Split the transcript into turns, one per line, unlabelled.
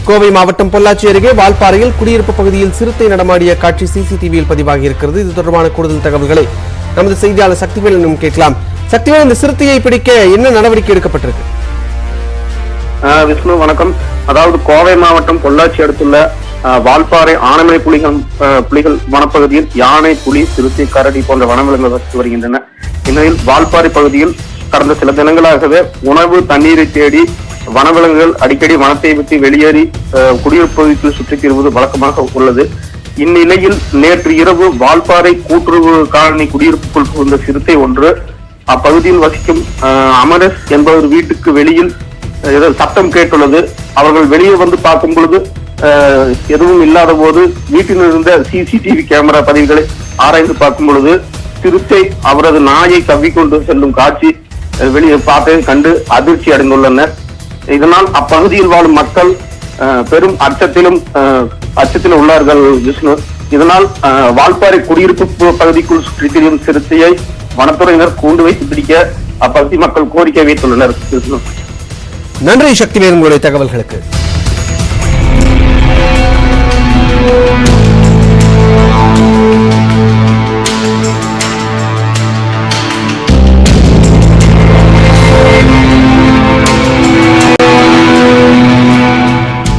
கோவை மாவட்டம் பொள்ளாச்சி அருகே வால்பாறையில் குடியிருப்பு பகுதியில் சிறுத்தை நடமாடிய காட்சி சிசிடிவியில் பதிவாகி இருக்கிறது. இது தொடர்பான கூடுதல் தகவல்களை நமது செய்தியாளர் சக்திவேலனிடம் கேட்கலாம். சக்திவேலன், இந்த சிறுத்தையை பிடிக்க என்ன நடவடிக்கை எடுக்கப்பட்டிருக்கு?
விஷ்ணு வணக்கம். அதாவது கோவை மாவட்டம் பொள்ளாச்சி அடுத்துள்ள வால்பாறை ஆனைமலை புலிகள் வனப்பகுதியில் யானை, புலி, சிறுத்தை, கரடி போன்ற வனவிலங்குகள் வசித்து வருகின்றன. இந்நிலையில் வால்பாறை பகுதியில் கடந்த சில தினங்களாகவே உணவு, தண்ணீரை தேடி வனவிலங்குகள் அடிக்கடி வனத்தை விட்டு வெளியேறி குடியிருப்பு பகுதியில் சுற்றித் திரிவது வழக்கமாக உள்ளது. இந்நிலையில் நேற்று இரவு வால்பாறை கூட்டுறவு காலனி குடியிருப்புக்குள் புகுந்த சிறுத்தை ஒன்று அப்பகுதியில் வசிக்கும் அமரஸ் என்பவர் வீட்டுக்கு வெளியில் சத்தம் கேட்டுள்ளது. அவர்கள் வெளியே வந்து பார்க்கும் பொழுது எதுவும் இல்லாத போது வீட்டில் இருந்த சிசிடிவி கேமரா பதிவுகளை ஆராய்ந்து பார்க்கும் பொழுது சிறுத்தை அவரது நாயை கவ்விக்கொண்டு செல்லும் காட்சி வெளியே பார்த்ததை கண்டு அதிர்ச்சி அடைந்துள்ளனர். இதனால் அப்பகுதியில் வாழும் மக்கள் பெரும் அச்சத்தில் உள்ளார்கள் விஷ்ணு. இதனால் வால்பாறை குடியிருப்பு பகுதிக்குள் சுற்றித் திரியும் சிறுத்தையை வனத்துறையினர் கூண்டு வைத்து பிடிக்க அப்பகுதி மக்கள் கோரிக்கை வைத்துள்ளனர் விஷ்ணு.
நன்றி சக்திவேலன், உங்களுடைய தகவல்களுக்கு.